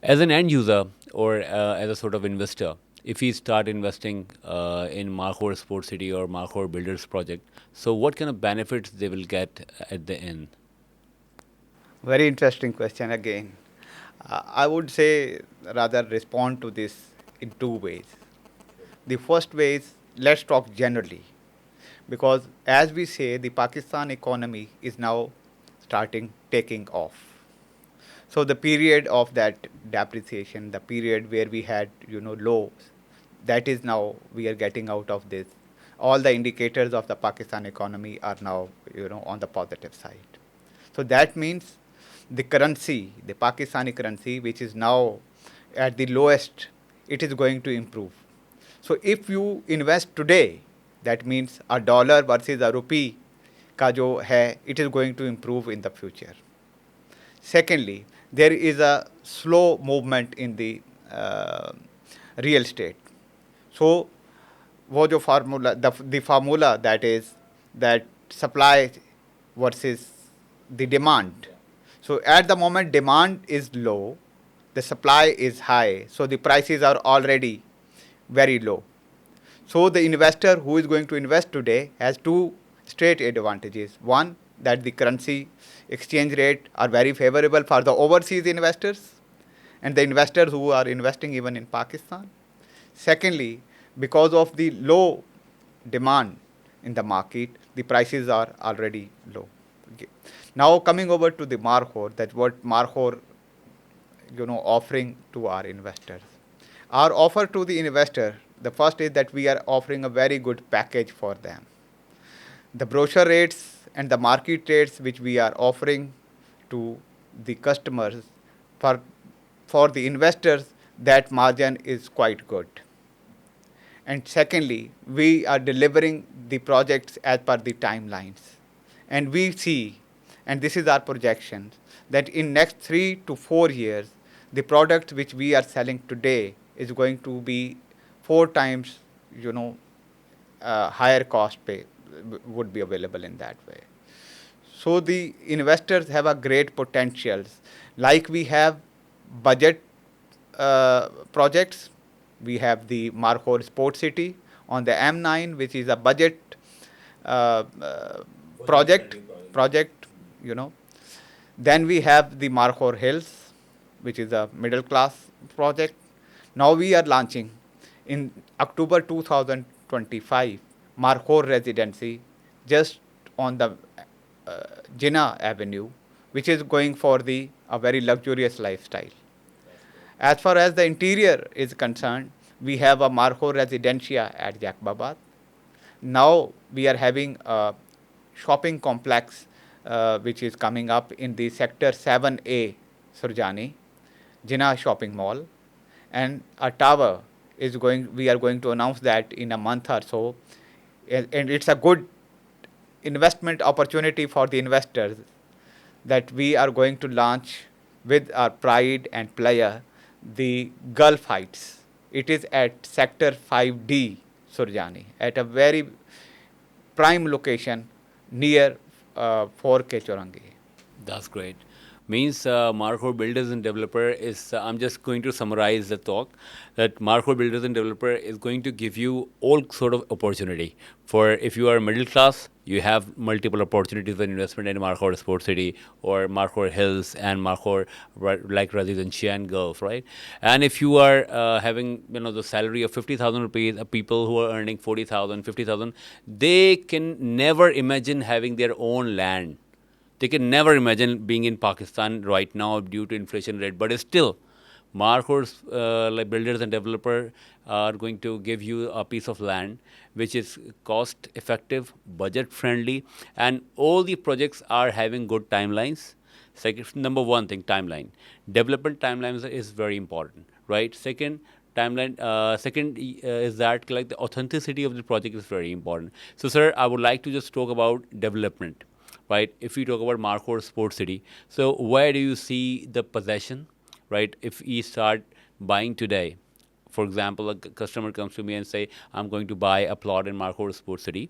As an end user or as a sort of investor, if we start investing in Markhor Sports City or Markhor Builders project, so what kind of benefits they will get at the end? Very interesting question again. I would say rather respond to this in two ways. The first way is let's talk generally because as we say the Pakistan economy is now starting taking off. So the period of that depreciation, the period where we had lows, that is now we are getting out of this. All the indicators of the Pakistan economy are now on the positive side. So that means the currency, the Pakistani currency, which is now at the lowest, it is going to improve. So if you invest today, that means a dollar versus a rupee का जो है, it is going to improve in the future. Secondly, there is a slow movement in the real estate. So वो जो formula, the formula that is that supply versus the demand. So at the moment demand is low, the supply is high, so the prices are already very low. So the investor who is going to invest today has two straight advantages. One, that the currency exchange rate are very favorable for the overseas investors and the investors who are investing even in Pakistan. Secondly, because of the low demand in the market, the prices are already low. Okay. Now coming over to the Markhor, that what Markhor offering to our investors. Our offer to the investor, the first is that we are offering a very good package for them. The brochure rates and the market rates which we are offering to the customers for, for the investors, that margin is quite good. And secondly, we are delivering the projects as per the timelines. And we see, and this is our projections, that in next 3 to 4 years, the product which we are selling today is going to be 4 times, higher cost pay would be available in that way. So the investors have a great potentials. Like we have budget projects, we have the Markhor Sports City on the M9, which is a budget uh, uh, project. Project, you know. Then we have the Markhor Hills, which is a middle class project. Now we are launching in October 2025 Markhor Residency just on the uh, Jinnah Avenue, which is going for the a very luxurious lifestyle. As far as the interior is concerned, we have a Markhor Residencia at Jakbabad. Now we are having a shopping complex which is coming up in the sector 7A Surjani, Jinnah Shopping Mall, and a tower is going. We are going to announce that in a month or so, and it's a good investment opportunity for the investors that we are going to launch with our pride and pleasure the Gulf Heights. It is at Sector 5D, Surjani, at a very prime location near 4K Chorangi. That's great. Means Markhor Builders and Developer is, I'm just going to summarize the talk, that Markhor Builders and Developer is going to give you all sort of opportunity. For if you are middle class, you have multiple opportunities for investment in Markhor Sports City or Markhor Hills and Markhor, like Residency and Gulf, right? And if you are having, the salary of 50,000 rupees, people who are earning 40,000, 50,000, they can never imagine having their own land. They can never imagine being in Pakistan right now due to inflation rate, but still, Markhor's like builders and developer are going to give you a piece of land which is cost effective, budget friendly, and all the projects are having good timelines. Second, number one thing, timeline. Development timelines is very important, right? Second, timeline. Second is that like the authenticity of the project is very important. So, sir, I would like to just talk about development, right? If we talk about Markhor Sports City, so where do you see the possession, right? If we start buying today, for example, a customer comes to me and say, I'm going to buy a plot in Markhor Sports City,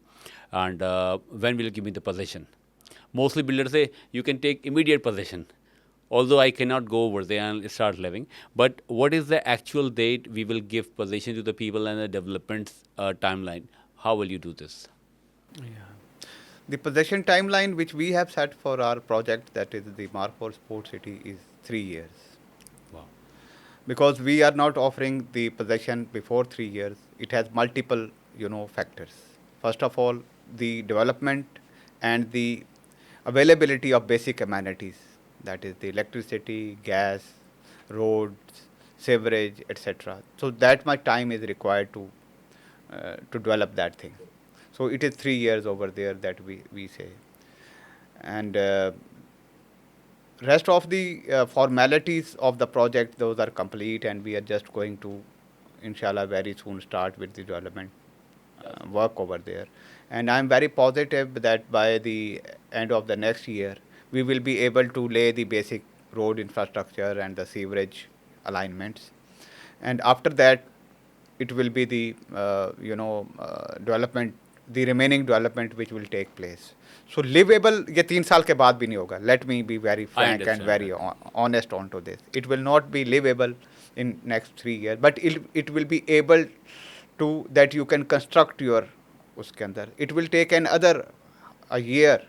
and when will you give me the possession? Mostly builders say, you can take immediate possession. although I cannot go over there and start living. But what is the actual date we will give possession to the people and the development timeline? How will you do this? Yeah. The possession timeline which we have set for our project, that is the Marfor Sport City, is 3 years. Wow. Because we are not offering the possession before 3 years. It has multiple, factors. First of all, the development and the availability of basic amenities, that is the electricity, gas, roads, sewerage, etc. So that much time is required to develop that thing. So it is 3 years over there that we say. And rest of the formalities of the project, those are complete, and we are just going to, inshallah, very soon start with the development work over there. And I'm very positive that by the end of the next year, we will be able to lay the basic road infrastructure and the sewerage alignments. And after that, it will be the development, the remaining development which will take place. So livable ये 3 साल के बाद भी नहीं होगा. Let me be very I frank and understand very that. honest onto this. It will not be livable in next 3 years, but it will be able to, that you can construct your उसके अंदर. It will take another a year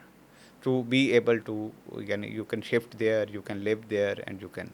to be able to, you can shift there, you can live there, and you can